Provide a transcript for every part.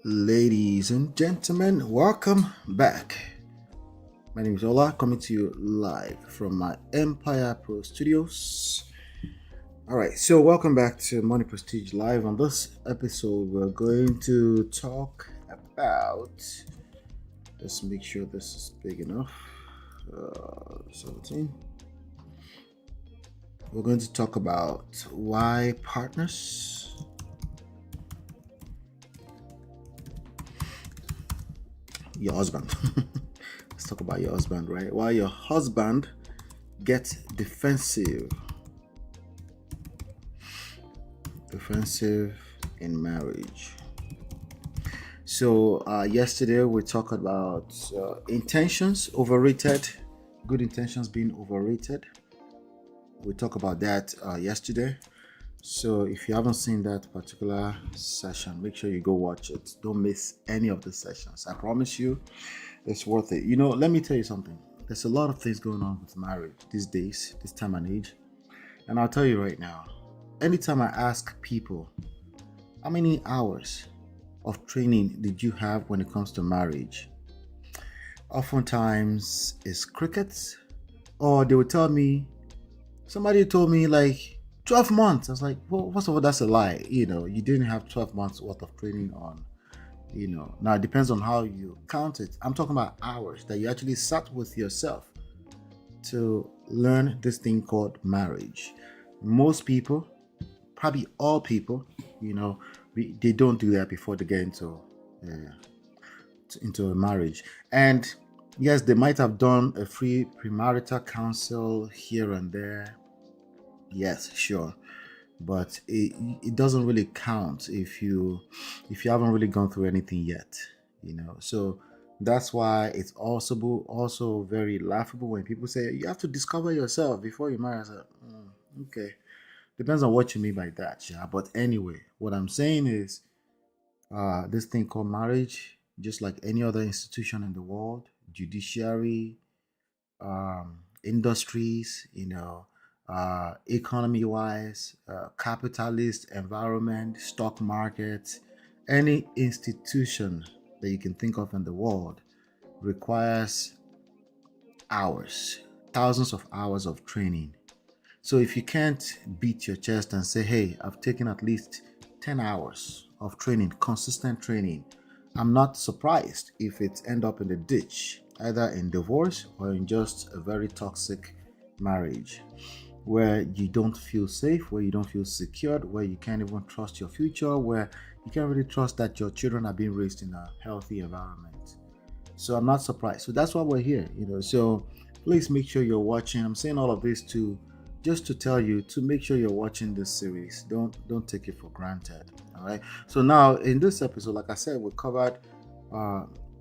Ladies and gentlemen, welcome back. My name is Lola, coming to you live from my Empire Pro Studios. All right, so welcome back to Money Prestige Live. On this episode, we're going to talk about. Let's make sure this is big enough. 17. We're going to talk about why partners. Your husband. Let's talk about your husband, right? Why your husband gets defensive in marriage. So yesterday we talked about intentions overrated, good intentions being overrated. We talked about that yesterday. So if you haven't seen that particular session, make sure you go watch it. Don't miss any of the sessions. I promise you, it's worth it. Let me tell you something. There's a lot of things going on with marriage these days, this time and age. And I'll tell you right now, anytime I ask people, how many hours of training did you have when it comes to marriage? Oftentimes it's crickets, or they would tell me, somebody told me like 12 months. I was like, well, first of all, that's a lie. You didn't have 12 months worth of training on, now it depends on how you count it. I'm talking about hours that you actually sat with yourself to learn this thing called marriage. Most people, probably all people, they don't do that before they get into a marriage. And yes, they might have done a free premarital counsel here and there. Yes, sure, but it doesn't really count if you haven't really gone through anything yet. So that's why it's also very laughable when people say you have to discover yourself before you marry. I say, okay, depends on what you mean by that, yeah. But anyway, what I'm saying is, this thing called marriage, just like any other institution in the world, judiciary, industries, economy wise, capitalist environment, stock market, any institution that you can think of in the world requires hours, thousands of hours of training. So if you can't beat your chest and say, hey, I've taken at least 10 hours of training, consistent training, I'm not surprised if it end up in the ditch, either in divorce or in just a very toxic marriage where you don't feel safe, where you don't feel secured, where you can't even trust your future, where you can't really trust that your children are being raised in a healthy environment. So I'm not surprised. So that's why we're here. So please make sure you're watching. I'm saying all of this to just to tell you to make sure you're watching this series. Don't take it for granted. All right. So now in this episode, like I said, we covered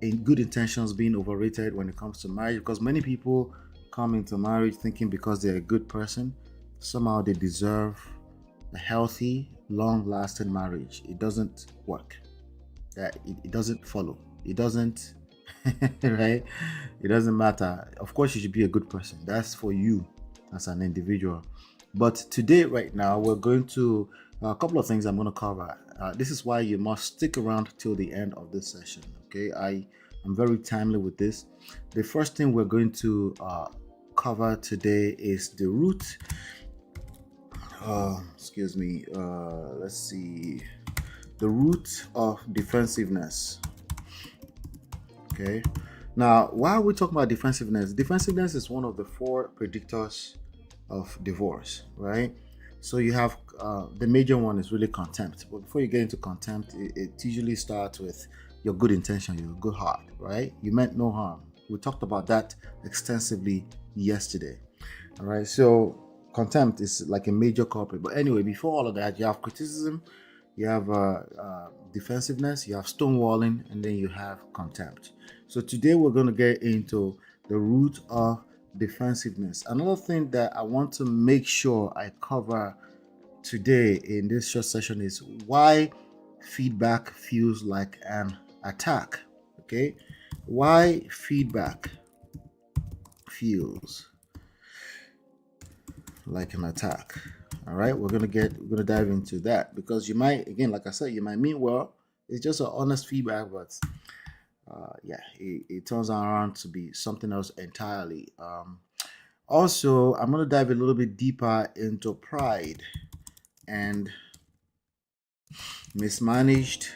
in good intentions being overrated when it comes to marriage, because many people come into marriage thinking because they're a good person, somehow they deserve a healthy, long-lasting marriage. It doesn't work. It doesn't follow. It doesn't right? It doesn't matter. Of course, you should be a good person. That's for you as an individual. But today, right now, we're going to a couple of things I'm going to cover. This is why you must stick around till the end of this session. Okay, I'm very timely with this. The first thing we're going to cover today is the root. Excuse me. Let's see. The root of defensiveness. Okay. Now, why are we talking about defensiveness? Defensiveness is one of the 4 predictors of divorce, right? So you have the major one is really contempt. But before you get into contempt, it usually starts with your good intention, your good heart, right? You meant no harm. We talked about that extensively yesterday. All right. So contempt is like a major culprit. But anyway, before all of that, you have criticism, you have defensiveness, you have stonewalling, and then you have contempt. So today we're going to get into the root of defensiveness. Another thing that I want to make sure I cover today in this short session is why feedback feels like an attack. Okay, why feedback feels like an attack. All right, we're gonna dive into that, because you might, again, like I said, you might mean well, It's just an honest feedback, but yeah, it turns around to be something else entirely. Also, I'm going to dive a little bit deeper into pride and mismanaged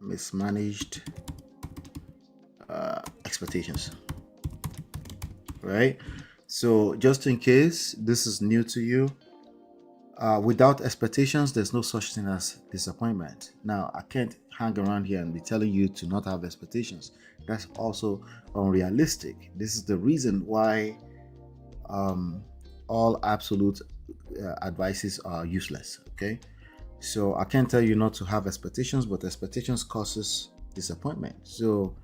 mismanaged expectations, right? So just in case this is new to you, without expectations, there's no such thing as disappointment. Now, I can't hang around here and be telling you to not have expectations. That's also unrealistic. This is the reason why um, all absolute advices are useless. Okay, so I can't tell you not to have expectations, but expectations causes disappointment. So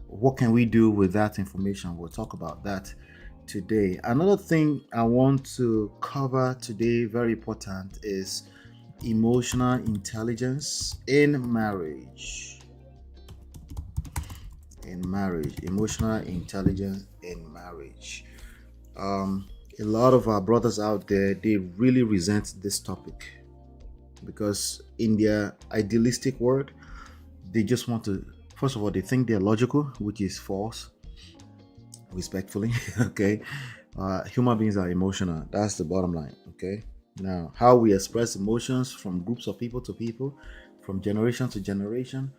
what can we do with that information? We'll talk about that today. Another thing I want to cover today, very important, is emotional intelligence in marriage. In marriage, emotional intelligence in marriage. Um, a lot of our brothers out there, they really resent this topic because in their idealistic world, they just want to, first of all, they think they're logical, which is false, respectfully. Okay, human beings are emotional. That's the bottom line. Okay, now how we express emotions from groups of people to people, from generation to generation,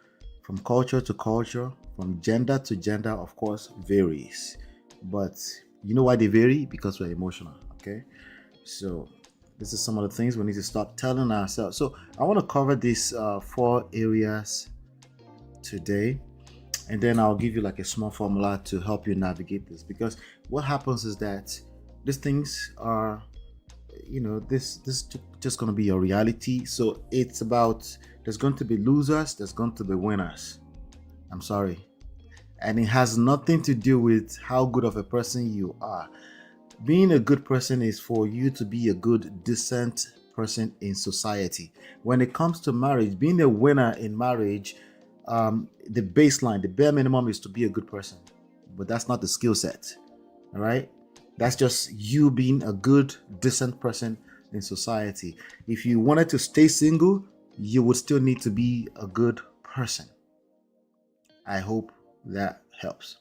from culture to culture, from gender to gender, of course, varies. But you know why they vary? Because we're emotional. Okay, so this is some of the things we need to start telling ourselves. So I want to cover these four areas today, and then I'll give you like a small formula to help you navigate this. Because what happens is that these things are, this just going to be your reality. So it's about, there's going to be losers, there's going to be winners. I'm sorry, and it has nothing to do with how good of a person you are. Being a good person is for you to be a good, decent person in society. When it comes to marriage, being a winner in marriage, the baseline, the bare minimum is to be a good person, but that's not the skill set. All right, that's just you being a good, decent person in society. If you wanted to stay single, you would still need to be a good person. I hope that helps.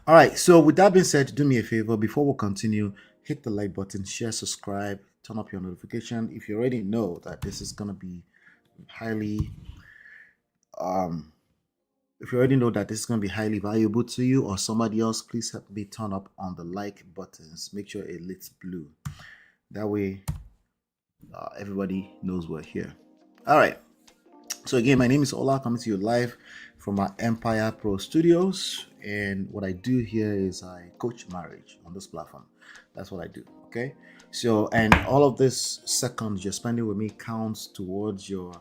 All right, so with that being said, do me a favor before we continue, hit the like button, share, subscribe, turn up your notification. If you already know that this is going to be highly um if you already know that this is going to be highly valuable to you or somebody else, please help me turn up on the like buttons. Make sure it lit blue. That way, everybody knows we're here. All right. So again, my name is Ola, coming to you live from our Empire Pro Studios, and what I do here is I coach marriage on this platform. That's what I do. Okay. So, and all of this seconds you're spending with me counts towards your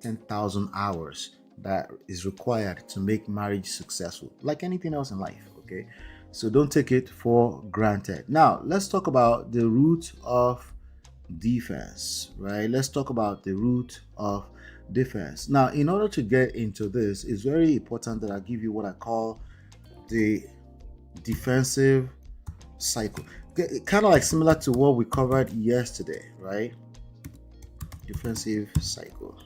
10,000 hours that is required to make marriage successful, like anything else in life. Okay. So don't take it for granted. Now, let's talk about the root of defense, right? Let's talk about the root of defense. Now, in order to get into this, it's very important that I give you what I call the defensive cycle. Kind of like similar to what we covered yesterday, right? Defensive cycle.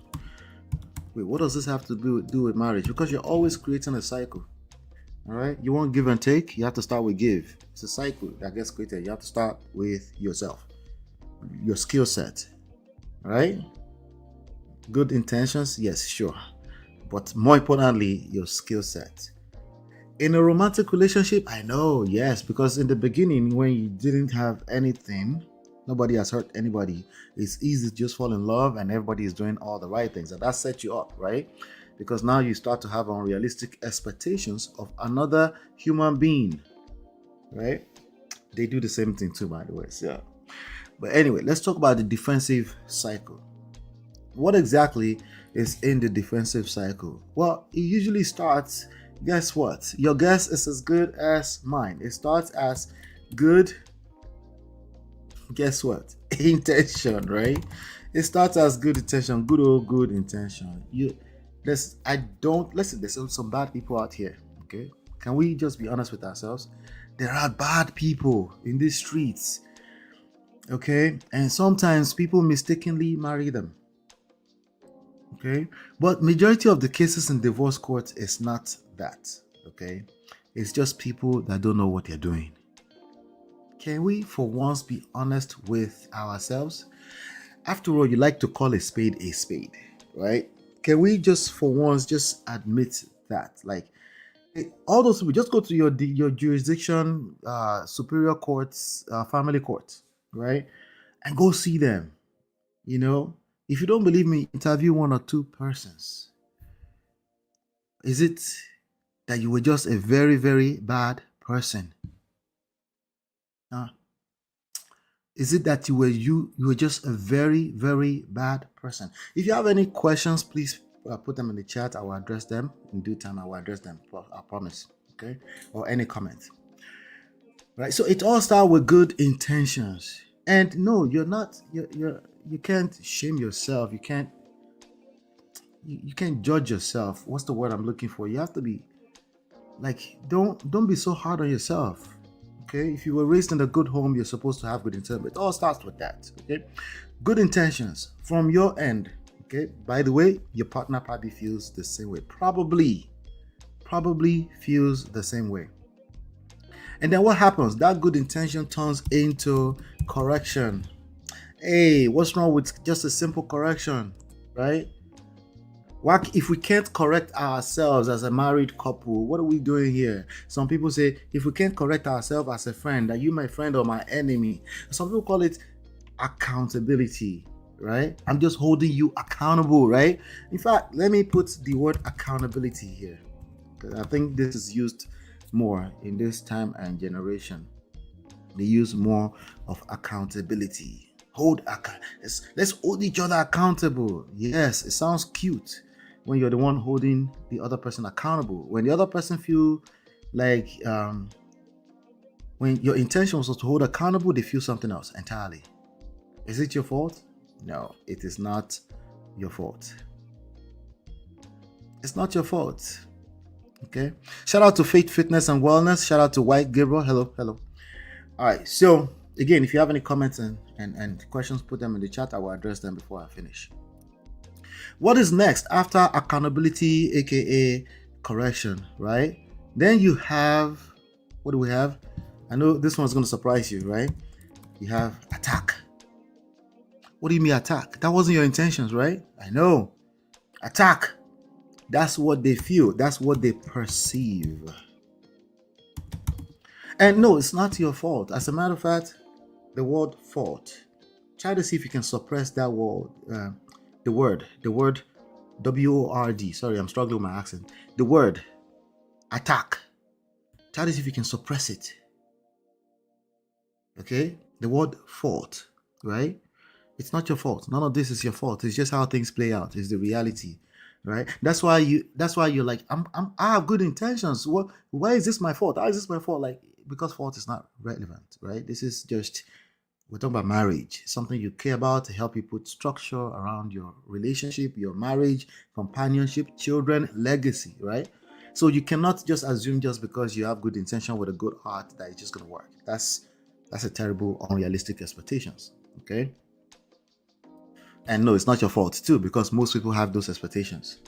Wait, what does this have to do with marriage? Because you're always creating a cycle. All right, you want give and take, you have to start with give. It's a cycle that gets created. You have to start with yourself, your skill set, right? Good intentions, yes, sure, but more importantly, your skill set. In a romantic relationship, I know, yes, because in the beginning, when you didn't have anything, nobody has hurt anybody, it's easy to just fall in love and everybody is doing all the right things, and that sets you up, right? Because now you start to have unrealistic expectations of another human being, right? They do the same thing too, by the way. So, but anyway, let's talk about the defensive cycle. What exactly is in the defensive cycle? Well, it usually starts, guess what? Your guess is as good as mine. It starts as good, guess what? Intention, right? It starts as good intention, good old good intention. Listen, there's some bad people out here, okay? Can we just be honest with ourselves? There are bad people in these streets. Okay, and sometimes people mistakenly marry them. Okay, but majority of the cases in divorce courts is not that. Okay, it's just people that don't know what they're doing. Can we for once be honest with ourselves? After all, you like to call a spade, right? Can we just for once just admit that? Like, all those people, just go to your jurisdiction, superior courts, family courts, right? And go see them. You know, if you don't believe me, interview one or two persons. Is it that you were just a very, very bad person? Uh, is it that you were just a very, very bad person? If you have any questions, please put them in the chat. I will address them in due time. I will address them. I promise. Okay, or any comments. Right. So it all starts with good intentions. And no, you're not. You can't shame yourself. You can't judge yourself. What's the word I'm looking for? You have to be like, don't be so hard on yourself. Okay, if you were raised in a good home, you're supposed to have good intentions. It all starts with that. Okay, good intentions from your end. Okay, by the way, your partner probably feels the same way. Probably feels the same way. And then what happens? That good intention turns into correction. Hey, what's wrong with just a simple correction, right? What if we can't correct ourselves as a married couple? What are we doing here? Some people say, if we can't correct ourselves as a friend, are you my friend or my enemy? Some people call it accountability, right? I'm just holding you accountable, right? In fact, let me put the word accountability here, because I think this is used more in this time and generation. They use more of accountability. Let's hold each other accountable. Yes, it sounds cute when you're the one holding the other person accountable. When the other person feel like when your intention was to hold accountable, they feel something else entirely. Is it your fault? No, it is not your fault. It's not your fault. Okay. Shout out to Faith Fitness and Wellness. Shout out to White Gabriel. Hello. All right. So again, if you have any comments and questions, put them in the chat. I will address them before I finish. What is next after accountability, aka correction, right? Then you have, what do we have? I know this one's going to surprise you, right? You have attack. What do you mean attack? That wasn't your intentions, right? I know. Attack. That's what they feel. That's what they perceive. And no, it's not your fault. As a matter of fact, the word fault, try to see if you can suppress that word. The word WORD. Sorry, I'm struggling with my accent. The word attack. Try to see if you can suppress it. Okay? The word fault, right? It's not your fault. None of this is your fault. It's just how things play out. It's the reality, right? That's why you're like, I have good intentions. Why is this my fault? How is this my fault? Like, because fault is not relevant, right? This is just, we're talking about marriage, something you care about to help you put structure around your relationship, your marriage, companionship, children, legacy, right? So you cannot just assume just because you have good intention with a good heart that it's just going to work. That's a terrible, unrealistic expectations, okay? And no, it's not your fault too, because most people have those expectations.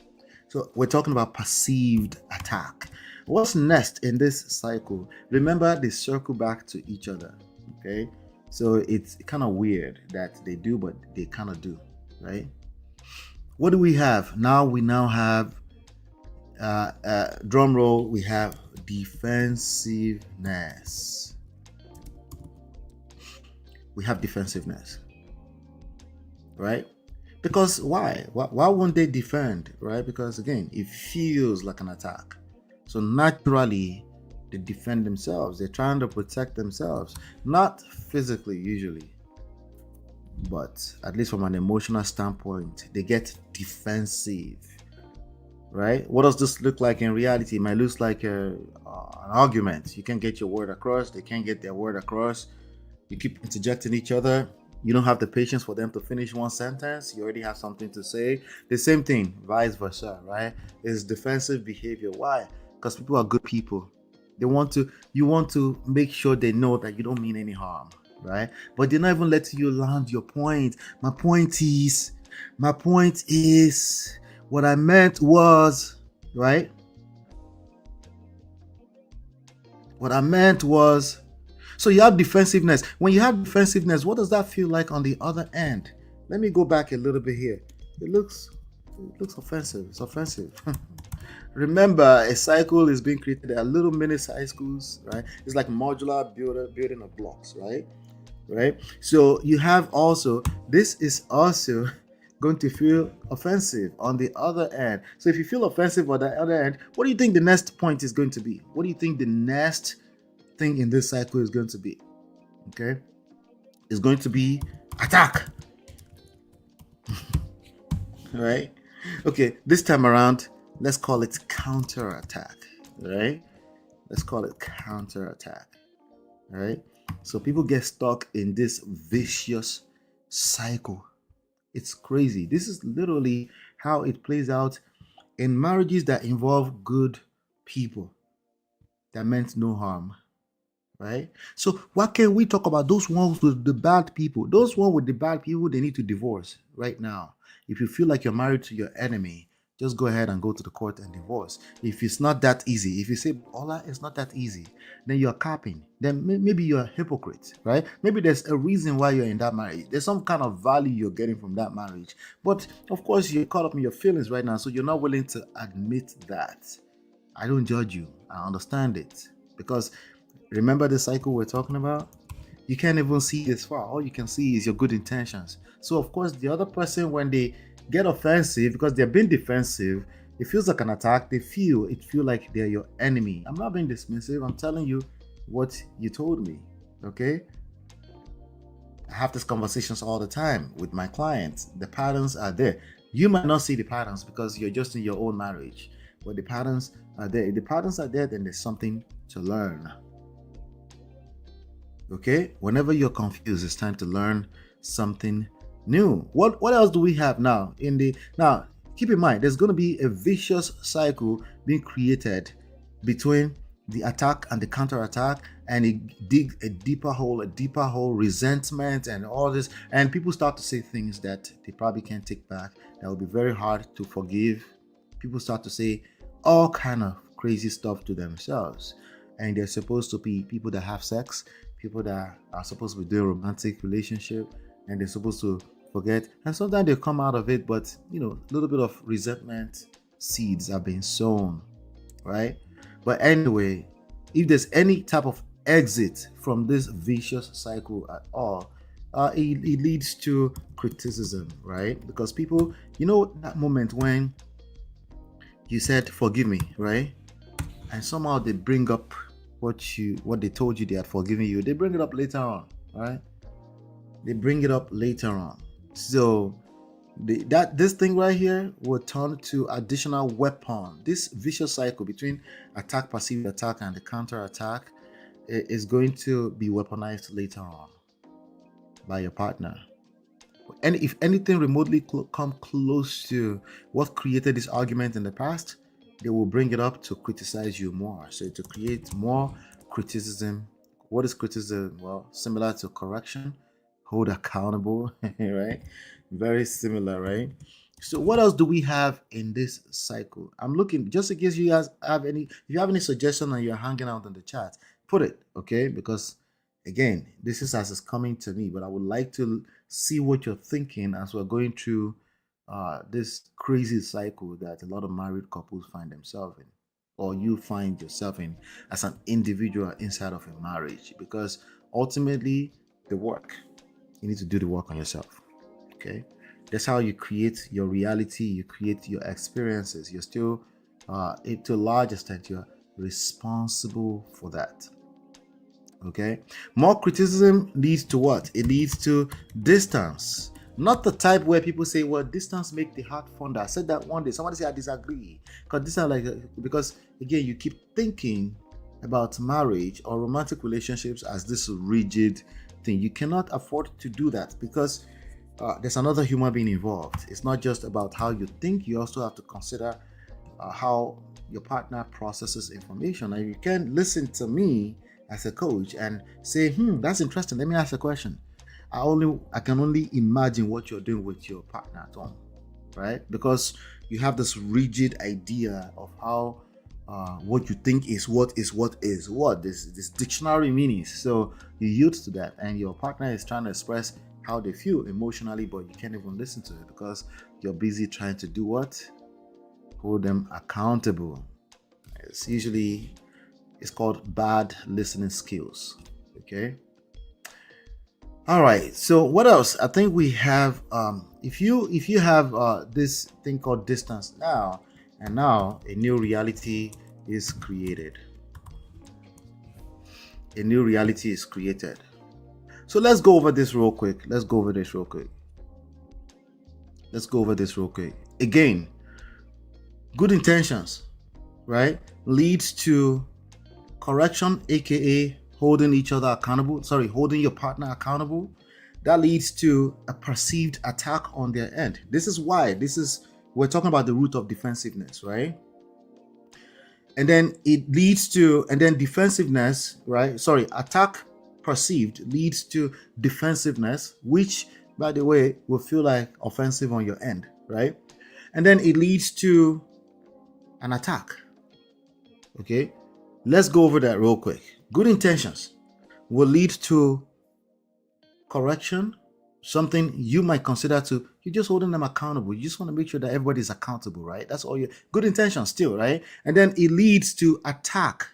So we're talking about perceived attack. What's next in this cycle? Remember, they circle back to each other, okay? So it's kind of weird that they do, but they kind of do, right? What do we have? We now have, drum roll, we have defensiveness. We have defensiveness, right? Because why? Why won't they defend, right? Because again, it feels like an attack. So naturally, they defend themselves. They're trying to protect themselves, not physically usually, but at least from an emotional standpoint, they get defensive, right? What does this look like in reality? It might look like an argument. You can't get your word across. They can't get their word across. You keep interjecting each other. You don't have the patience for them to finish one sentence. You already have something to say. The same thing, vice versa, right? It's defensive behavior. Why? Because people are good people. You want to make sure they know that you don't mean any harm, right? But they're not even letting you land your point. My point is, what I meant was, right? What I meant was, so you have defensiveness. When you have defensiveness, what does that feel like on the other end? Let me go back a little bit here. It looks offensive. It's offensive. Remember, a cycle is being created. There are little mini cycles, right? It's like modular building of blocks, right? Right. So you have also, this is also going to feel offensive on the other end. So if you feel offensive on the other end, what do you think the next point is going to be? What do you think the next thing in this cycle is going to be? Okay, it's going to be attack. Right? Okay, this time around, let's call it counterattack. Right? Let's call it counterattack. Right? So people get stuck in this vicious cycle. It's crazy. This is literally how it plays out in marriages that involve good people that meant no harm. Right? So why can't we talk about those ones with the bad people? Those ones with the bad people, they need to divorce right now. If you feel like you're married to your enemy, just go ahead and go to the court and divorce. If it's not that easy, if you say, Ola, it's not that easy, then you're capping. Then maybe you're a hypocrite, right? Maybe there's a reason why you're in that marriage. There's some kind of value you're getting from that marriage. But of course, you're caught up in your feelings right now, so you're not willing to admit that. I don't judge you. I understand it. Because remember the cycle we're talking about? You can't even see this far. All you can see is your good intentions. So of course, the other person, when they get offensive because they're being defensive, it feels like an attack. They feel like they're your enemy. I'm not being dismissive. I'm telling you what you told me. Okay? I have these conversations all the time with my clients. The patterns are there. You might not see the patterns because you're just in your own marriage, but the patterns are there. If the patterns are there, then there's something to learn. Okay, whenever you're confused, it's time to learn something new. What else do we have now? Now, keep in mind, there's going to be a vicious cycle being created between the attack and the counterattack, and it dig a deeper hole, resentment, and all this. And people start to say things that they probably can't take back. That will be very hard to forgive. People start to say all kind of crazy stuff to themselves, and they're supposed to be people that have sex, people that are supposed to be doing romantic relationship, and they're supposed to forget. And sometimes they come out of it, but a little bit of resentment seeds are being sown, right? But anyway, if there's any type of exit from this vicious cycle at all, it leads to criticism, right? Because people, that moment when you said forgive me, right? And somehow they bring up what they told you they had forgiven you. They bring it up later on, right? They bring it up later on. So this thing right here will turn to additional weapon. This vicious cycle between attack, perceived attack, and the counter attack is going to be weaponized later on by your partner. And if anything remotely come close to what created this argument in the past, they will bring it up to criticize you more. So to create more criticism. What is criticism? Well, similar to correction, hold accountable, right? Very similar, right? So what else do we have in this cycle? I'm looking just in case you guys have any. If you have any suggestion and you're hanging out in the chat, put it, okay? Because again, this is as it's coming to me, but I would like to see what you're thinking as we're going through this crazy cycle that a lot of married couples find themselves in, or you find yourself in as an individual inside of a marriage. Because ultimately, you need to do the work on yourself. Okay, that's how you create your reality. You create your experiences. You're still, to a large extent, you're responsible for that. Okay, more criticism leads to what? It leads to distance. Not the type where people say, well, distance make the heart fonder. I said that one day. Somebody said I disagree. Because again, you keep thinking about marriage or romantic relationships as this rigid thing. You cannot afford to do that because there's another human being involved. It's not just about how you think. You also have to consider how your partner processes information. And you can't listen to me as a coach and say, that's interesting. Let me ask a question. I can only imagine what you're doing with your partner at home, right? Because you have this rigid idea of how what you think is what this dictionary meanings. So you yield to that, and your partner is trying to express how they feel emotionally, but you can't even listen to it because you're busy trying to do what? Hold them accountable. It's called bad listening skills. Okay. All right. So what else? I think we have if you have this thing called distance now, and now a new reality is created. A new reality is created. So let's go over this real quick. Again, good intentions, right, leads to correction, aka holding each other accountable. Holding your partner accountable. That leads to a perceived attack on their end. This is why we're talking about the root of defensiveness, right? And then defensiveness, right? Attack perceived leads to defensiveness, which, by the way, will feel like offensive on your end, right? And then it leads to an attack. Okay, let's go over that real quick. Good intentions will lead to correction, something you might consider you're just holding them accountable. You just want to make sure that everybody's accountable, right? That's all your good intentions still, right? And then it leads to attack.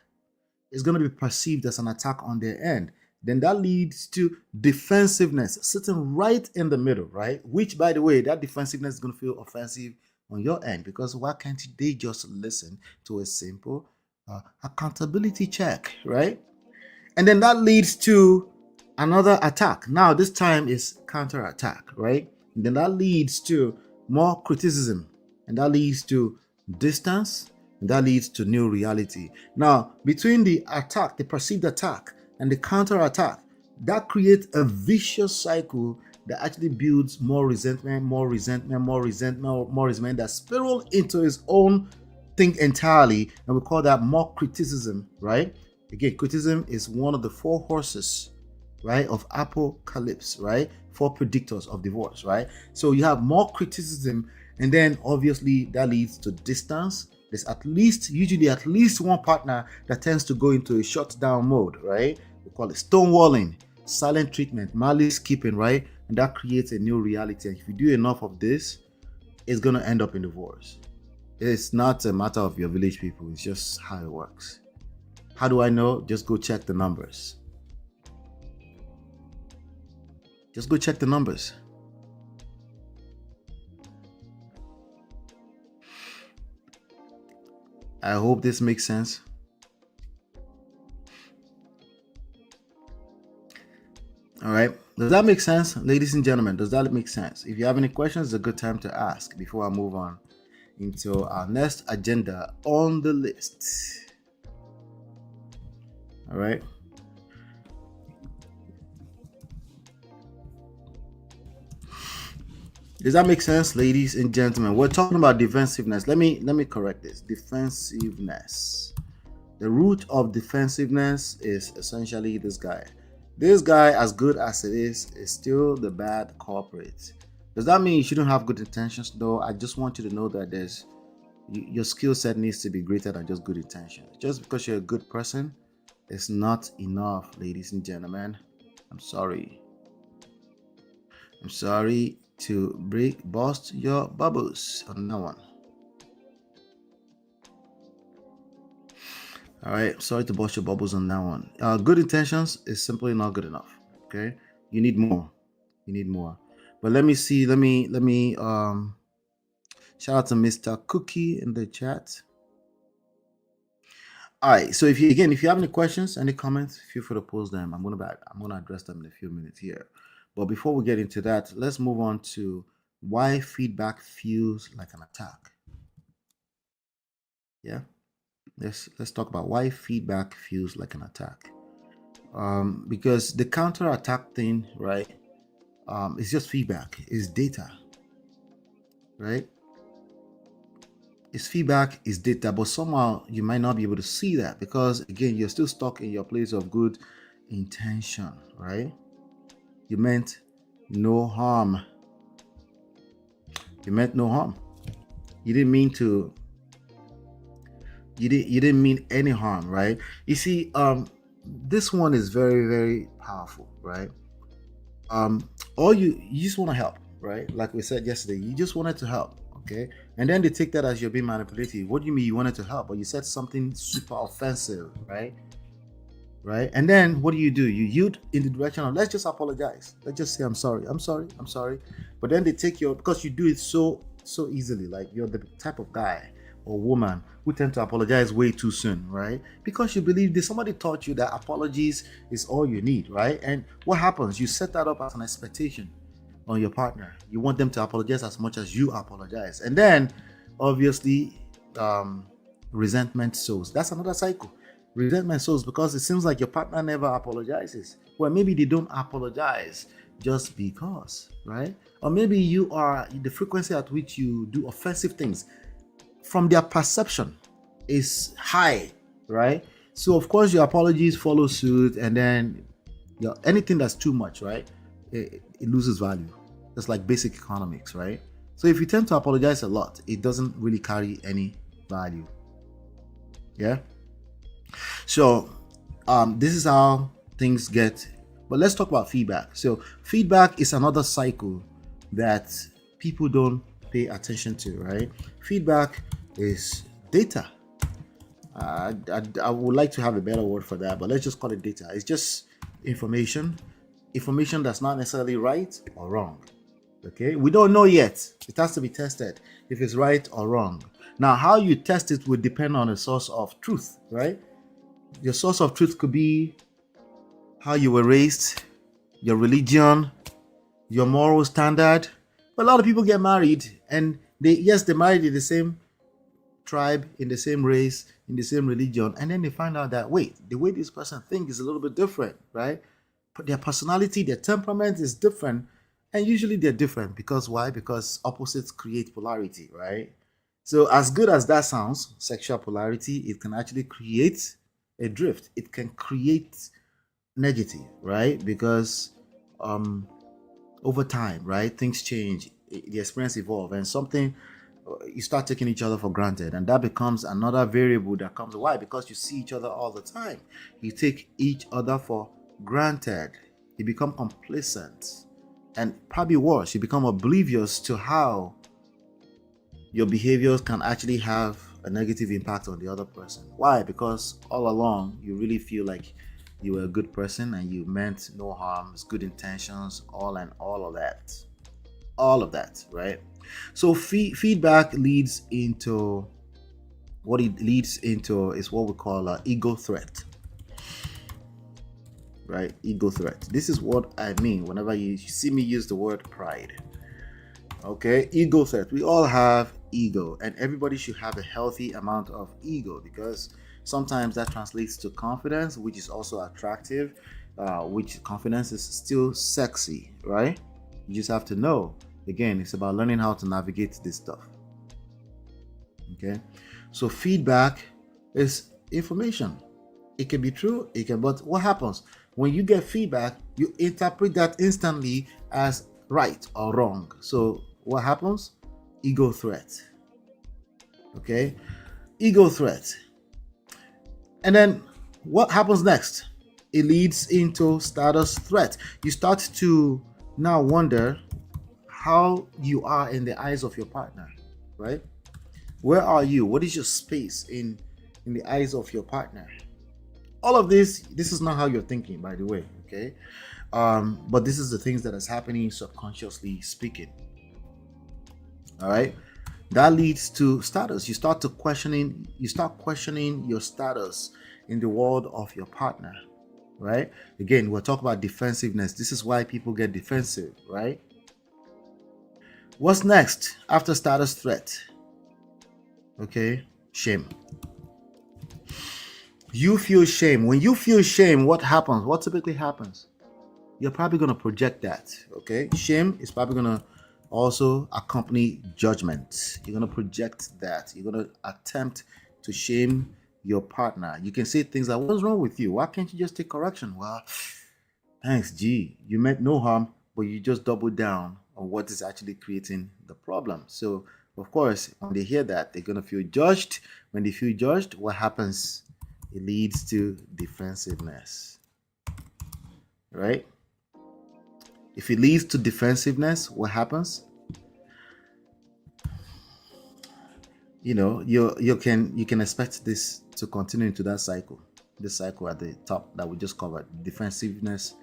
It's going to be perceived as an attack on their end. Then that leads to defensiveness, sitting right in the middle, right? Which, by the way, that defensiveness is going to feel offensive on your end, because why can't they just listen to a simple accountability check, right? And then that leads to another attack. Now, this time is counter attack, right? And then that leads to more criticism, and that leads to distance, and that leads to new reality. Now, between the attack, the perceived attack, and the counter attack, that creates a vicious cycle that actually builds more resentment that spiral into its own thing entirely, and we call that more criticism, right? Again, criticism is one of the four horses, right, of apocalypse, right? Four predictors of divorce, right? So you have more criticism, and then obviously that leads to distance. There's usually at least one partner that tends to go into a shutdown mode, right? We call it stonewalling, silent treatment, malice keeping, right? And that creates a new reality. And if you do enough of this, it's going to end up in divorce. It's not a matter of your village people. It's just how it works. How do I know? Just go check the numbers. I hope this makes sense. All right. Does that make sense, ladies and gentlemen? Does that make sense? If you have any questions, it's a good time to ask before I move on into our next agenda on the list. All right. Does that make sense, ladies and gentlemen? We're talking about defensiveness. Let me correct this. Defensiveness. The root of defensiveness is essentially this guy. This guy, as good as it is still the bad culprit. Does that mean you shouldn't have good intentions? No, I just want you to know that your skill set needs to be greater than just good intentions. Just because you're a good person, it's not enough, ladies and gentlemen. I'm sorry to burst your bubbles on that one. All right, sorry to burst your bubbles on that one. Good intentions is simply not good enough. Okay, you need more. But let me see. Let me shout out to Mr. Cookie in the chat. All right. So if you have any questions, any comments, feel free to post them. I'm gonna address them in a few minutes here. But before we get into that, let's move on to why feedback feels like an attack. Yeah. Let's talk about why feedback feels like an attack. Because the counter attack thing, right? It's just feedback. It's data, right? is feedback, is data, but somehow you might not be able to see that because, again, you're still stuck in your place of good intention, right? You meant no harm. You meant no harm. You didn't mean to. You didn't mean any harm, right? You see, this one is very, very powerful, right? All you just want to help, right? Like we said yesterday, you just wanted to help, okay? And then they take that as you're being manipulative. What do you mean you wanted to help, but you said something super offensive, right? Right? And then what do? You yield in the direction of, let's just apologize. Let's just say I'm sorry. But then they take your, because you do it so easily, like you're the type of guy or woman who tend to apologize way too soon, right? Because you believe that somebody taught you that apologies is all you need, right? And what happens? You set that up as an expectation on your partner. You want them to apologize as much as you apologize. And then obviously resentment sows. That's another cycle. Resentment sows because it seems like your partner never apologizes. Well, maybe they don't apologize just because, right? Or maybe you are, the frequency at which you do offensive things from their perception is high, right? So of course your apologies follow suit, and then anything that's too much, right? It loses value. That's like basic economics, right? So if you tend to apologize a lot, it doesn't really carry any value. Yeah. So this is how things get. But let's talk about feedback. So feedback is another cycle that people don't pay attention to, right? Feedback is data. I would like to have a better word for that, but let's just call it data. It's just information that's not necessarily right or wrong. Okay, we don't know yet. It has to be tested if it's right or wrong. Now, how you test it would depend on a source of truth, right? Your source of truth could be how you were raised, your religion, your moral standard. A lot of people get married and they married in the same tribe, in the same race, in the same religion, and then they find out that, wait, the way this person thinks is a little bit different, right? But their personality, their temperament is different, and usually they're different because why? Because opposites create polarity, right? So as good as that sounds, sexual polarity, it can actually create a drift. It can create negative, right? Because over time, right, things change, the experience evolve, and something, you start taking each other for granted, and that becomes another variable that comes. Why? Because you see each other all the time. You take each other for granted. You become complacent, and probably worse, you become oblivious to how your behaviors can actually have a negative impact on the other person. Why? Because all along you really feel like you were a good person and you meant no harm, good intentions, all of that, right? So feedback leads into, what it leads into is what we call ego threat, right? Ego threat. This is what I mean whenever you see me use the word pride. Okay, ego threat. We all have ego, and everybody should have a healthy amount of ego, because sometimes that translates to confidence, which is also attractive, which confidence is still sexy, right? You just have to know. Again, it's about learning how to navigate this stuff. Okay, so feedback is information. It can be true, but what happens when you get feedback? You interpret that instantly as right or wrong. So what happens? Ego threat. Okay, ego threat. And then what happens next? It leads into status threat. You start to now wonder how you are in the eyes of your partner, right? Where are you? What is your space in the eyes of your partner? All of this is not how you're thinking, by the way, okay? But this is the things that is happening subconsciously speaking. All right, that leads to status. You start questioning your status in the world of your partner, right? Again, we'll talk about defensiveness. This is why people get defensive, right? What's next after status threat? Okay, shame. You feel shame. When you feel shame, what happens? What typically happens? You're probably going to project that. Okay, shame is probably going to also accompany judgment. You're going to project that. You're going to attempt to shame your partner. You can say things like, what's wrong with you? Why can't you just take correction? Well, thanks, G. You meant no harm, but you just double down on what is actually creating the problem. So, of course, when they hear that, they're going to feel judged. When they feel judged, what happens? It leads to defensiveness, right? If it leads to defensiveness, what happens? You can expect this to continue into that cycle. This cycle at the top that we just covered, defensiveness,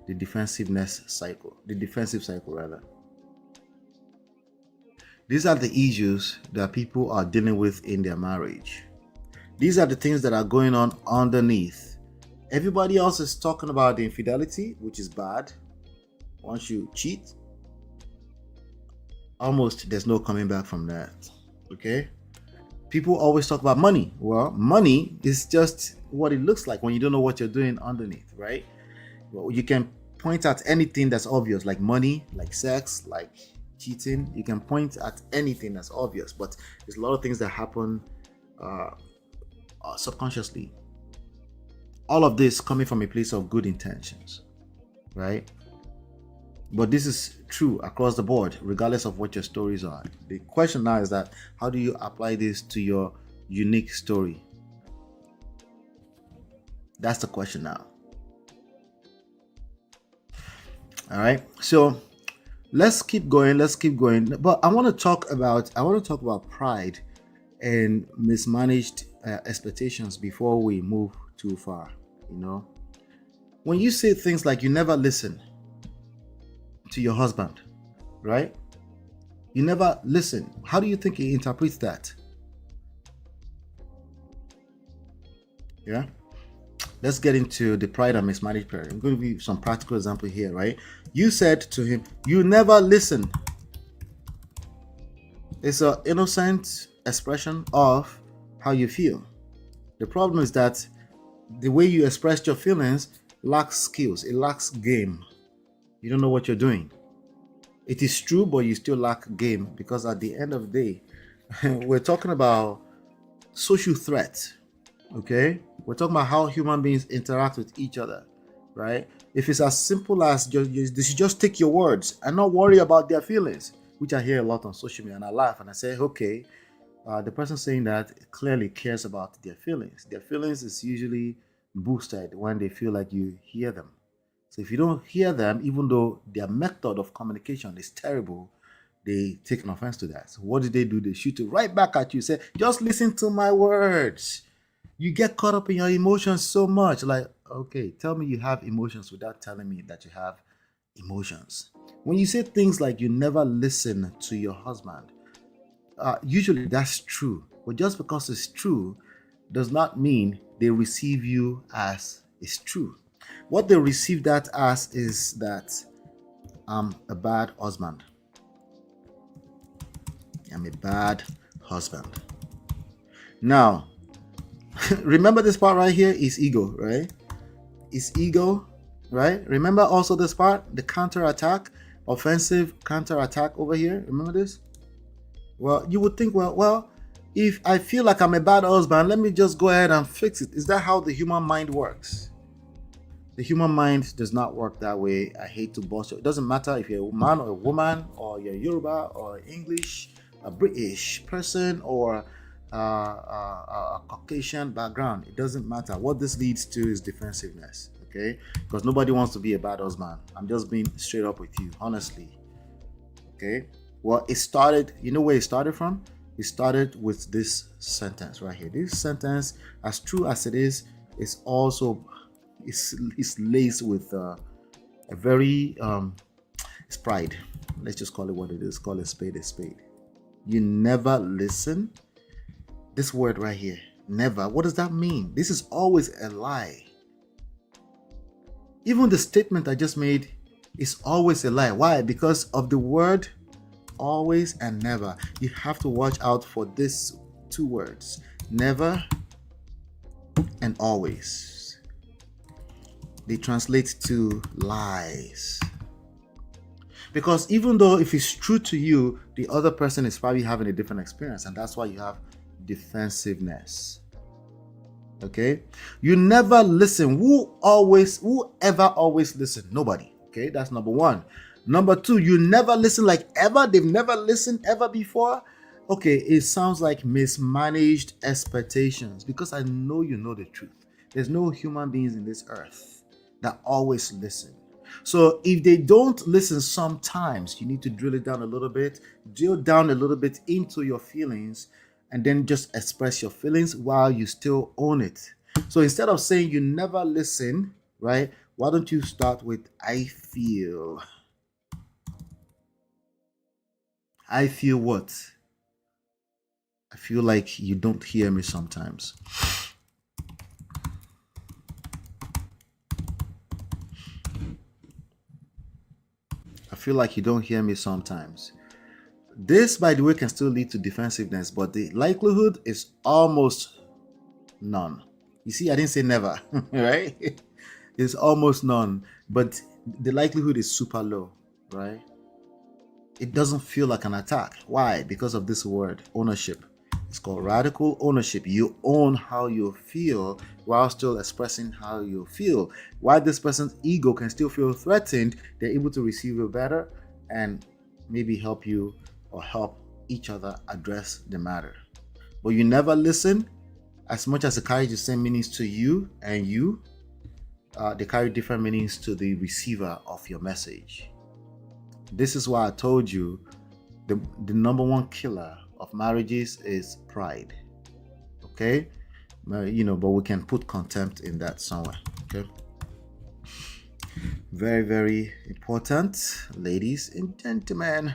the defensiveness cycle, the defensive cycle rather. These are the issues that people are dealing with in their marriage. These are the things that are going on underneath. Everybody else is talking about the infidelity, which is bad. Once you cheat, almost there's no coming back from that. Okay? People always talk about money. Well, money is just what it looks like when you don't know what you're doing underneath, right? Well, you can point at anything that's obvious, like money, like sex, like cheating. You can point at anything that's obvious, but there's a lot of things that happen subconsciously. All of this coming from a place of good intentions, right? But this is true across the board, regardless of what your stories are. The question now is that how do you apply this to your unique story? That's the question now. All right. So let's keep going. But I want to talk about pride and mismanaged expectations before we move too far. When you say things like you never listen to your husband, right? You never listen. How do you think he interprets that? Yeah. Let's get into the pride and mismanaged parenting. I'm going to give you some practical example here, right? You said to him, you never listen. It's an innocent expression of how you feel. The problem is that the way you expressed your feelings lacks skills. It lacks game. You don't know what you're doing. It is true, but you still lack game, because at the end of the day, we're talking about social threats. Okay? We're talking about how human beings interact with each other, right? If it's as simple as just take your words and not worry about their feelings, which I hear a lot on social media, and I laugh and I say, okay, the person saying that clearly cares about their feelings. Their feelings is usually boosted when they feel like you hear them. So if you don't hear them, even though their method of communication is terrible, they take an offense to that. So what do? They shoot it right back at you. Say, just listen to my words. You get caught up in your emotions so much. Like, okay, tell me you have emotions without telling me that you have emotions. When you say things like you never listen to your husband, usually that's true. But just because it's true does not mean they receive you as it's true. What they receive that as is that I'm a bad husband. I'm a bad husband. Now, remember this part right here is ego, right? It's ego, right? Remember also this part, the counter-attack, offensive counter-attack over here. Remember this? Well, you would think, well, if I feel like I'm a bad husband, let me just go ahead and fix it. Is that how the human mind works? The human mind does not work that way. I hate to boast. It doesn't matter if you're a man or a woman, or you're Yoruba or English, a British person, or a Caucasian background. It doesn't matter. What this leads to is defensiveness, okay? Because nobody wants to be a bad husband. I'm just being straight up with you, honestly, okay? Well, it started, you know where it started from? It started with this sentence right here. This sentence, as true as it is also it's laced with a very it's pride. Let's just call it what it is. Call a spade a spade. You never listen. This word right here, never, what does that mean? This is always a lie. Even the statement I just made is always a lie. Why? Because of the word always and never. You have to watch out for these two words, never and always. They translate to lies. Because even though if it's true to you, the other person is probably having a different experience, and that's why you have defensiveness. Okay, you never listen. Whoever always listen? Nobody. Okay, that's number one. Number two, you never listen like ever. They've never listened ever before. Okay, it sounds like mismanaged expectations, because I know you know the truth. There's no human beings in this earth that always listen. So if they don't listen sometimes, you need to drill it down a little bit, drill down a little bit into your feelings, and then just express your feelings while you still own it. So instead of saying you never listen, right? Why don't you start with I feel? I feel what? I feel like you don't hear me sometimes. I feel like you don't hear me sometimes. This, by the way, can still lead to defensiveness, but the likelihood is almost none. You see, I didn't say never, right? It's almost none, but the likelihood is super low, right? It doesn't feel like an attack. Why? Because of this word, ownership. It's called radical ownership. You own how you feel while still expressing how you feel. While this person's ego can still feel threatened, they're able to receive you better and maybe help you or help each other address the matter. But you never listen. As much as it carries the same meanings to you and you, they carry different meanings to the receiver of your message. This is why I told you the number one killer of marriages is pride. Okay? But we can put contempt in that somewhere. Okay? Very, very important, ladies and gentlemen.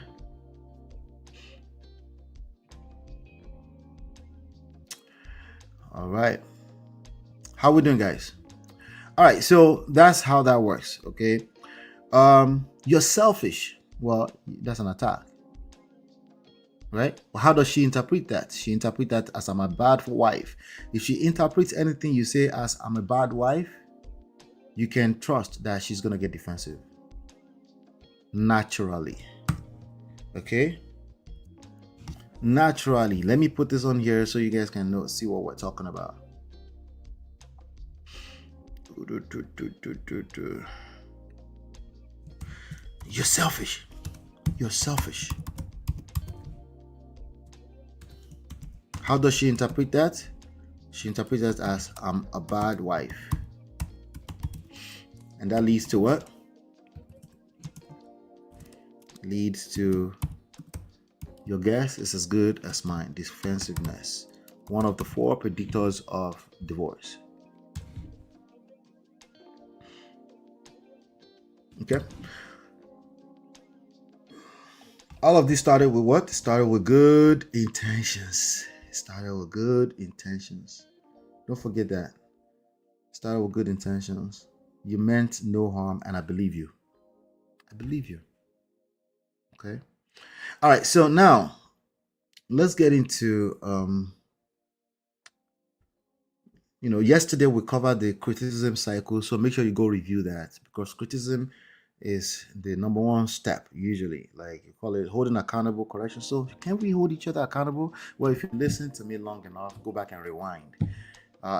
All right. How we doing, guys? All right, so that's how that works. Okay. You're selfish. Well, that's an attack. Right? Well, how does she interpret that? She interprets that as I'm a bad wife. If she interprets anything you say as I'm a bad wife, you can trust that she's gonna get defensive. Naturally. Okay? Naturally. Let me put this on here so you guys can see what we're talking about. You're selfish. You're selfish. How does she interpret that? She interprets that as I'm a bad wife. And that leads to what? Leads to your guess is as good as mine. Defensiveness. One of the 4 predictors of divorce. Okay. All of this started with what? Started with good intentions. Don't forget that. Started with good intentions. You meant no harm, and I believe you. Okay. All right. So now let's get into yesterday we covered the criticism cycle. So make sure you go review that, because criticism is the number one step usually. Like you call it holding accountable, correction. So can we hold each other accountable? Well, if you listen to me long enough, go back and rewind.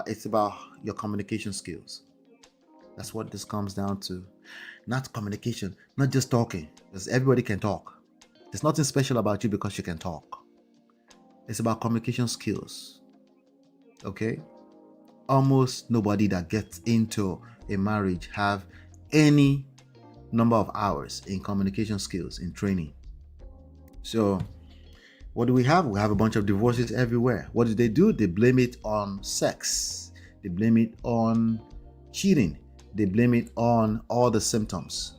It's about your communication skills. That's what this comes down to. Not communication, not just talking, because everybody can talk. There's nothing special about you because you can talk. It's about communication skills. Okay? Almost nobody that gets into a marriage have any number of hours in communication skills in training. So what do we have? We have a bunch of divorces everywhere. What do? They blame it on sex. They blame it on cheating. They blame it on all the symptoms.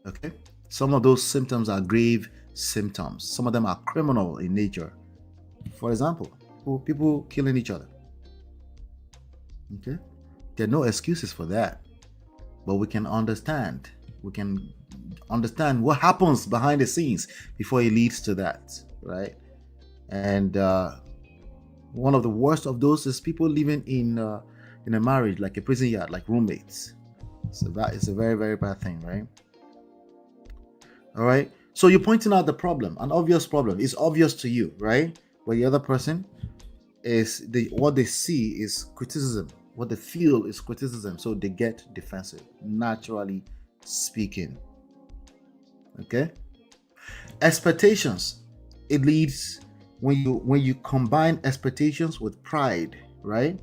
Okay? Some of those symptoms are grave symptoms. Some of them are criminal in nature. For example, people killing each other. Okay? There are no excuses for that. But we can understand. We can understand what happens behind the scenes before it leads to that, right? And one of the worst of those is people living in a marriage, like a prison yard, like roommates. So that is a very, very bad thing, right? All right. So you're pointing out the problem, an obvious problem. It's obvious to you, right? But the other person is what they see is criticism. What they feel is criticism. So they get defensive, naturally speaking. Okay. Expectations. It leads when you combine expectations with pride, right?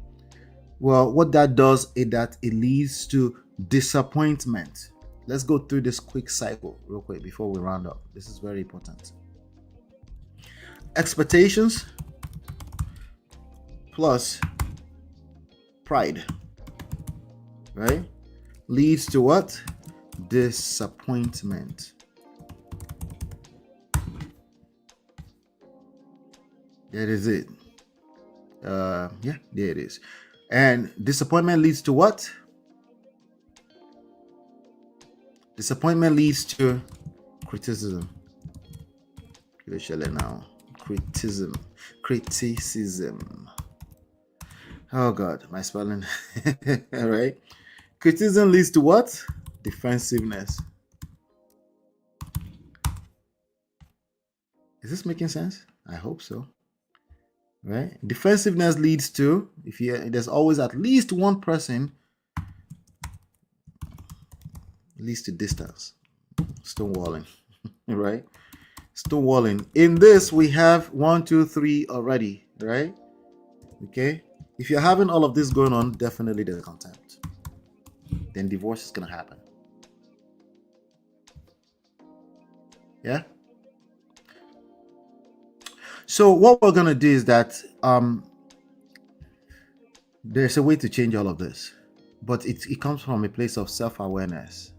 Well, what that does is that it leads to disappointment. Let's go through this quick cycle real quick before we round up. This is very important. Expectations plus pride, right? Leads to what? Disappointment. That is it. Yeah, there it is. And disappointment leads to what? Disappointment leads to criticism. Now, criticism. Oh God, my spelling. All right. Criticism leads to what? Defensiveness. Is this making sense? I hope so. Right? Defensiveness leads to, there's always at least one person, leads to distance. Stonewalling. Right? Stonewalling. In this, we have 1, 2, 3 already, right? Okay. If you're having all of this going on, definitely there's contempt. Then divorce is gonna happen. Yeah. So what we're gonna do is that there's a way to change all of this, but it comes from a place of self-awareness.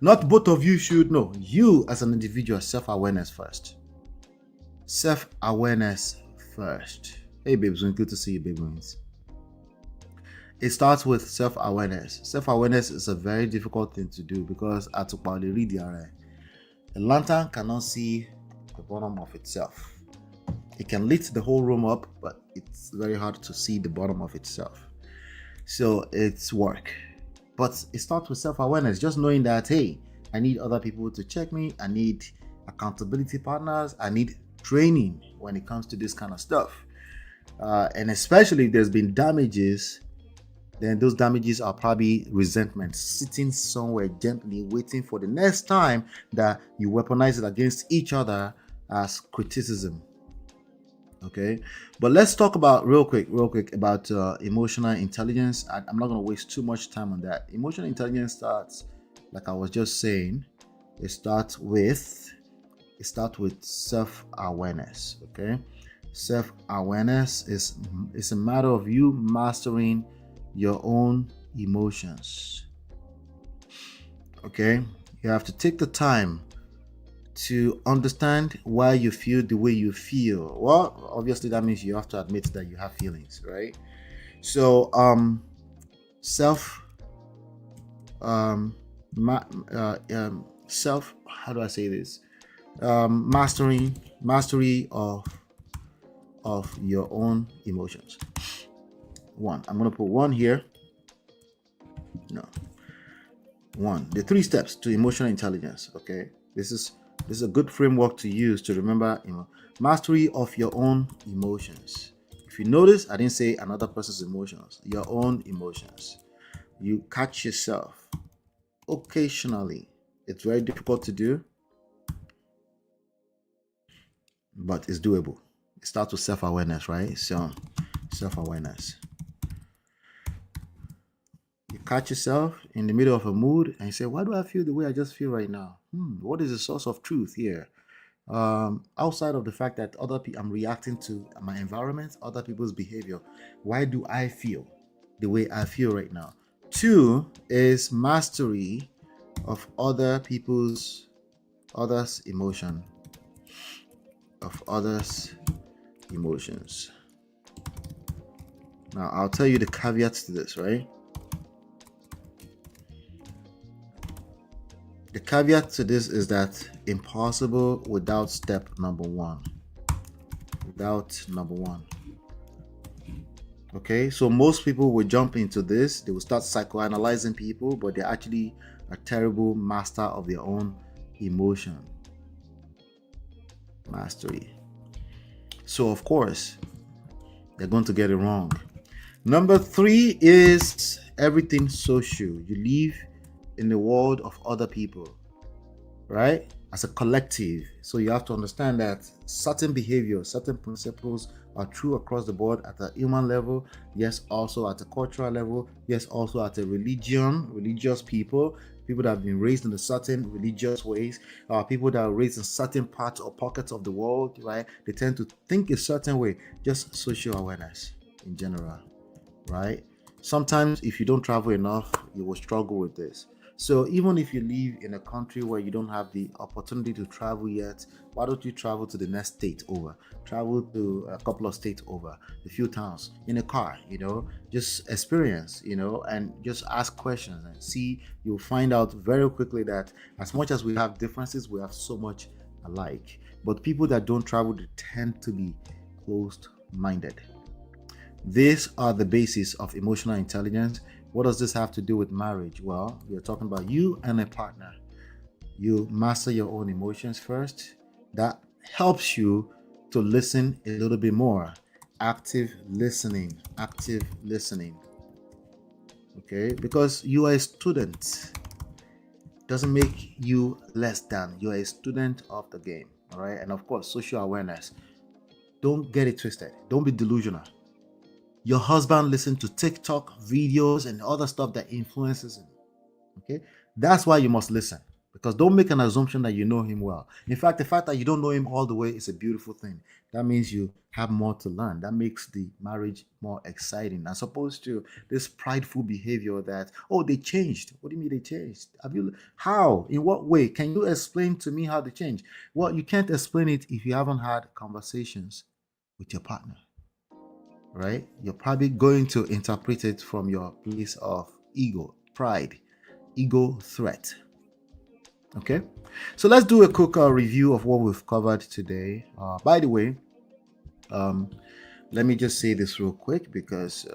Not both of you should know. You as an individual, self-awareness first. Self-awareness first. Hey babes, good to see you, baby wings. It starts with self-awareness. Self-awareness is a very difficult thing to do because a lantern cannot see the bottom of itself. It can lit the whole room up, but it's very hard to see the bottom of itself. So it's work. But it starts with self-awareness, just knowing that, hey, I need other people to check me. I need accountability partners. I need training when it comes to this kind of stuff. And especially if there's been damages, then those damages are probably resentment, sitting somewhere gently, waiting for the next time that you weaponize it against each other as criticism. Okay, but let's talk about real quick about emotional intelligence. I'm not going to waste too much time on that. Emotional intelligence starts, like I was just saying, it starts with self-awareness. Okay, self-awareness is a matter of you mastering your own emotions. Okay, you have to take the time to understand why you feel the way you feel. Well, obviously that means you have to admit that you have feelings, right? So self how do I say this? Mastery of your own emotions. I'm going to put 1 here. No. 1. The 3 steps to emotional intelligence. Okay, this is a good framework to use to remember, mastery of your own emotions. If you notice, I didn't say another person's emotions, your own emotions. You catch yourself occasionally. It's very difficult to do, but it's doable. It starts with self-awareness, right? So, self-awareness. You catch yourself in the middle of a mood and you say, why do I feel the way I just feel right now? What is the source of truth here? Outside of the fact that I'm reacting to my environment, other people's behavior, why do I feel the way I feel right now? 2 is mastery of others' emotions. Now I'll tell you the caveats to this, right? The caveat to this is that impossible without step number 1. Okay, so most people will jump into this. They will start psychoanalyzing people, but they're actually a terrible master of their own emotion mastery. So, of course, they're going to get it wrong. Number 3 is everything social. You live in the world of other people, right? As a collective. So you have to understand that certain behaviors, certain principles are true across the board at a human level, yes, also at a cultural level, yes, also at a religious people that have been raised in a certain religious ways, people that are raised in certain parts or pockets of the world, right? They tend to think a certain way, just social awareness in general, right? Sometimes if you don't travel enough, you will struggle with this. So even if you live in a country where you don't have the opportunity to travel yet, why don't you travel to the next state over? Travel to a couple of states over, a few towns in a car, just experience, and just ask questions and see. You'll find out very quickly that as much as we have differences, we have so much alike. But people that don't travel, they tend to be closed-minded. These are the basis of emotional intelligence. What does this have to do with marriage? Well, we're talking about you and a partner. You master your own emotions first. That helps you to listen a little bit more. Active listening. Okay? Because you are a student. Doesn't make you less than. You are a student of the game. All right? And of course, social awareness. Don't get it twisted. Don't be delusional. Your husband listens to TikTok videos and other stuff that influences him. Okay? That's why you must listen. Because don't make an assumption that you know him well. In fact, the fact that you don't know him all the way is a beautiful thing. That means you have more to learn. That makes the marriage more exciting, as opposed to this prideful behavior that, oh, they changed. What do you mean they changed? How? In what way? Can you explain to me how they changed? Well, you can't explain it if you haven't had conversations with your partner. Right? You're probably going to interpret it from your place of ego, pride, ego threat. Okay? So let's do a quick review of what we've covered today. By the way, let me just say this real quick because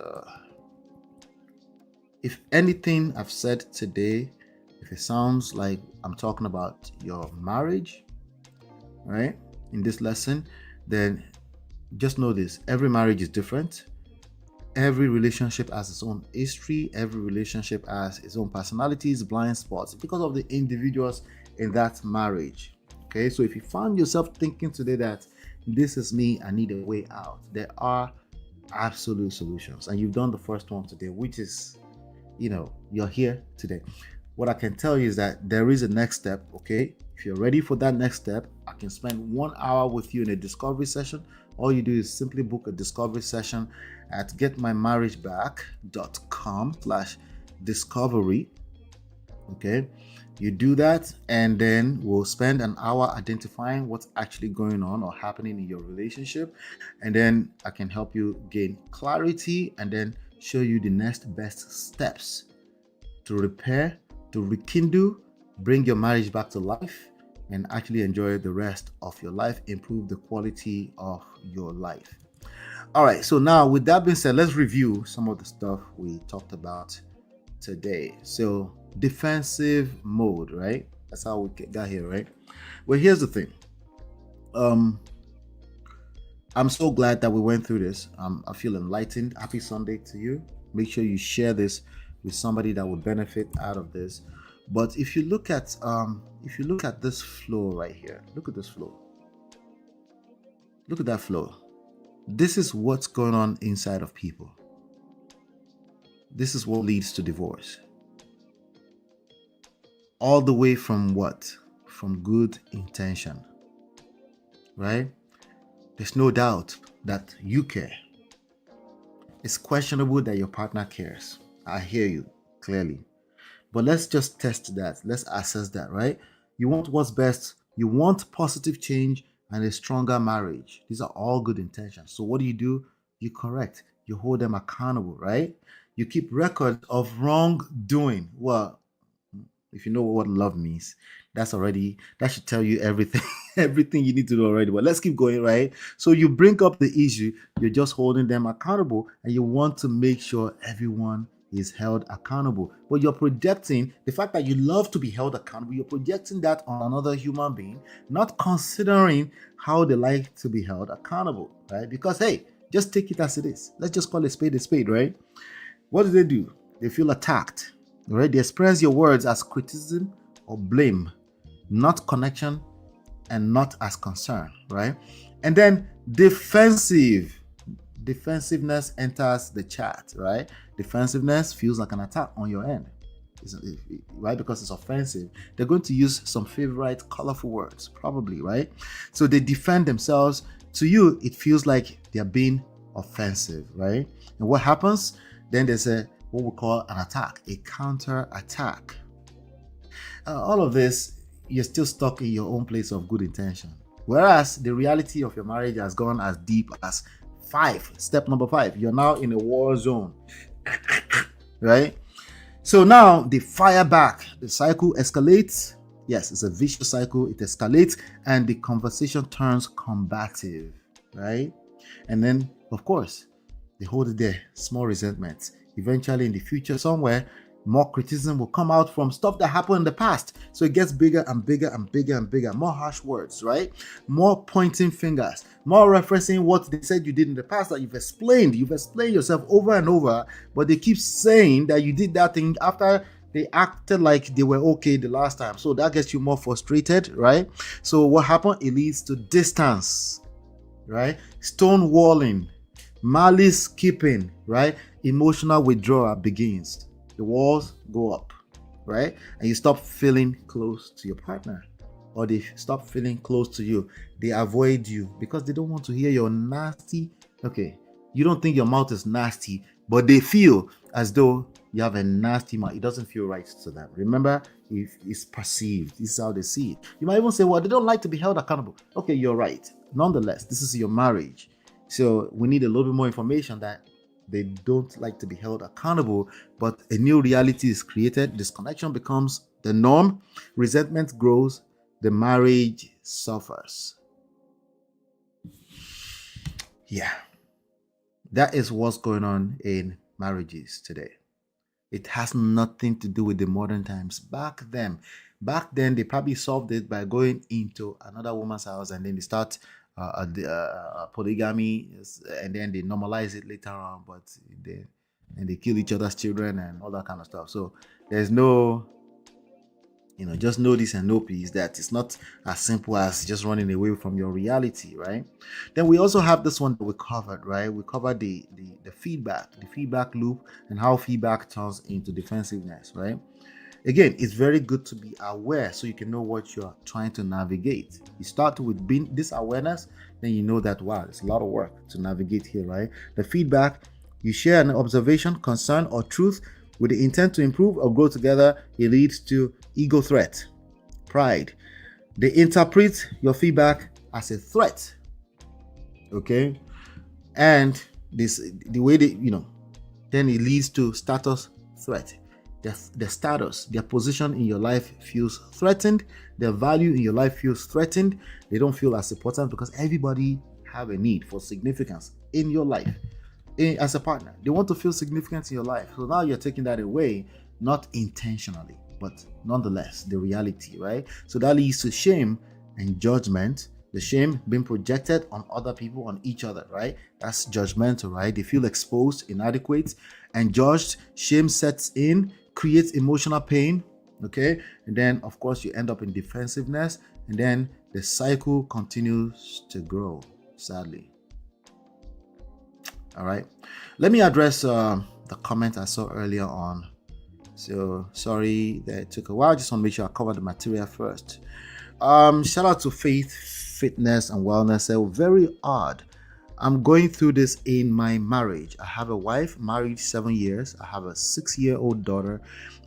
if anything I've said today, if it sounds like I'm talking about your marriage, right, in this lesson, then just know this: every marriage is different. Every relationship has its own history. Every relationship has its own personalities, blind spots, because of the individuals in that marriage. Okay, so if you found yourself thinking today that this is me, I need a way out, there are absolute solutions. And you've done the first one today, which is, you're here today. What I can tell you is that there is a next step. Okay, if you're ready for that next step, I can spend 1 hour with you in a discovery session. All you do is simply book a discovery session at getmymarriageback.com/discovery. Okay, you do that, and then we'll spend an hour identifying what's actually going on or happening in your relationship, and then I can help you gain clarity and then show you the next best steps to repair, to rekindle, bring your marriage back to life, and actually enjoy the rest of your life, improve the quality of your life. All right, so now with that being said, let's review some of the stuff we talked about today. So, defensive mode, right? That's how we got here, right? Well, here's the thing. I'm so glad that we went through this. I feel enlightened. Happy Sunday to you. Make sure you share this with somebody that will benefit out of this. But if you look at this flow right here, look at this flow. Look at that flow. This is what's going on inside of people. This is what leads to divorce. All the way from what? From good intention. Right? There's no doubt that you care. It's questionable that your partner cares. I hear you clearly. But let's just test that. Let's assess that, right? You want what's best. You want positive change and a stronger marriage. These are all good intentions. So what do? You correct. You hold them accountable, right? You keep record of wrongdoing. Well, if you know what love means, that should tell you everything, everything you need to know already. But let's keep going, right? So you bring up the issue, you're just holding them accountable, and you want to make sure everyone is held accountable. But you're projecting the fact that you love to be held accountable, you're projecting that on another human being, not considering how they like to be held accountable, right? Because, hey, just take it as it is. Let's just call a spade, right? What do? They feel attacked, right? They express your words as criticism or blame, not connection and not as concern, right? And then defensiveness enters the chat, right? Defensiveness feels like an attack on your end, right? Because it's offensive. They're going to use some favorite colorful words, probably, right? So they defend themselves. To you, it feels like they're being offensive, right? And what happens? Then there's what we call an attack, a counter attack. All of this, you're still stuck in your own place of good intention. Whereas the reality of your marriage has gone as deep as step number 5. You're now in a war zone, right? So now they fire back. The cycle escalates. Yes, it's a vicious cycle. It escalates and the conversation turns combative, right? And then, of course, they hold it there, small resentments. Eventually, in the future, somewhere, more criticism will come out from stuff that happened in the past. So it gets bigger and bigger and bigger and bigger. More harsh words, right? More pointing fingers. More referencing what they said you did in the past that you've explained. You've explained yourself over and over, but they keep saying that you did that thing after they acted like they were okay the last time. So that gets you more frustrated, right? So what happened? It leads to distance, right? Stonewalling, malice keeping, right? Emotional withdrawal begins. The walls go up, right? And you stop feeling close to your partner, or they stop feeling close to you. They avoid you because they don't want to hear your nasty. Okay, you don't think your mouth is nasty, but they feel as though you have a nasty mouth. It doesn't feel right to them. Remember, it's perceived. This is how they see it. You might even say, well, they don't like to be held accountable. Okay, you're right. Nonetheless, this is your marriage. So we need a little bit more information that they don't like to be held accountable, but a new reality is created. Disconnection becomes the norm. Resentment grows. The marriage suffers. Yeah, that is what's going on in marriages today. It has nothing to do with the modern times. Back then, they probably solved it by going into another woman's house and then they start polygamy, and then they normalize it later on. But they kill each other's children and all that kind of stuff. So there's no, just know this and know peace that it's not as simple as just running away from your reality, right? Then we also have this one that we covered, right? We covered the feedback loop, and how feedback turns into defensiveness, right? Again, it's very good to be aware so you can know what you're trying to navigate. You start with being this awareness, then you know that, wow, it's a lot of work to navigate here, right? The feedback, you share an observation, concern, or truth with the intent to improve or grow together. It leads to ego threat, pride. They interpret your feedback as a threat, okay? And the way they, then it leads to status threat. Their status, their position in your life feels threatened. Their value in your life feels threatened. They don't feel as important because everybody have a need for significance in your life. As a partner, they want to feel significant in your life. So now you're taking that away, not intentionally, but nonetheless, the reality, right? So that leads to shame and judgment. The shame being projected on other people, on each other, right? That's judgmental, right? They feel exposed, inadequate, and judged. Shame sets in, creates emotional pain, okay? And then, of course, you end up in defensiveness, and then the cycle continues to grow, sadly. All right. Let me address the comment I saw earlier on. So, sorry that it took a while. Just want to make sure I cover the material first. Shout out to Faith, Fitness, and Wellness. So very odd. I'm going through this in my marriage. I have a wife, married 7 years. I have a 6-year-old daughter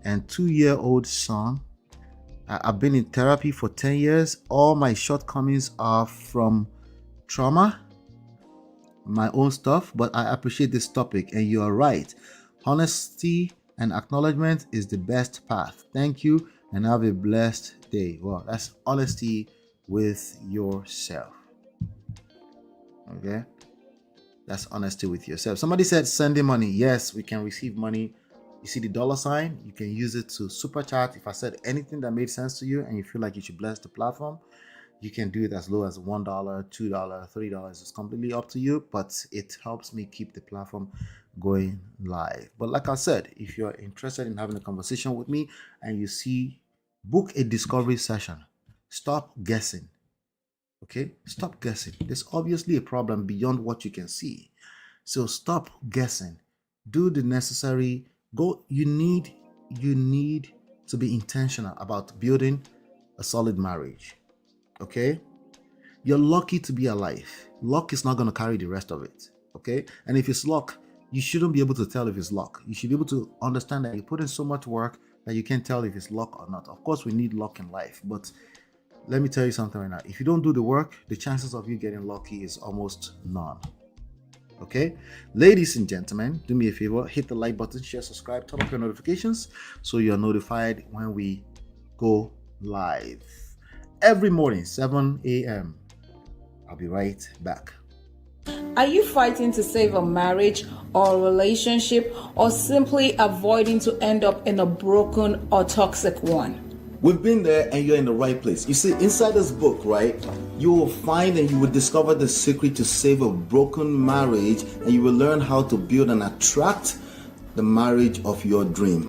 and 2-year-old son. I've been in therapy for 10 years. All my shortcomings are from trauma, my own stuff, but I appreciate this topic, and you are right. Honesty and acknowledgement is the best path. Thank you, and have a blessed day. Well, that's honesty with yourself. Okay, that's honesty with yourself. Somebody said sending money. Yes, we can receive money You see the dollar sign? You can use it to super chat. If I said anything that made sense to you and you feel like you should bless the platform, you can do it as low as $1, $2, $3. It's completely up to you, but it helps me keep the platform going live. But like I said, if you're interested in having a conversation with me and you see, book a discovery session. Stop guessing. Okay? Stop guessing. There's obviously a problem beyond what you can see. So stop guessing. Do the necessary. You need to be intentional about building a solid marriage. Okay? You're lucky to be alive. Luck is not going to carry the rest of it. Okay? And if it's luck, you shouldn't be able to tell if it's luck. You should be able to understand that you put in so much work that you can't tell if it's luck or not. Of course, we need luck in life, but let me tell you something right now. If you don't do the work, the chances of you getting lucky is almost none. Okay? Ladies and gentlemen, do me a favor, hit the like button, share, subscribe, turn up your notifications so you're notified when we go live. Every morning, 7 a.m. I'll be right back. Are you fighting to save a marriage or a relationship, or simply avoiding to end up in a broken or toxic one? We've been there and you're in the right place. You see, inside this book, right, you will find and you will discover the secret to save a broken marriage, and you will learn how to build and attract the marriage of your dream.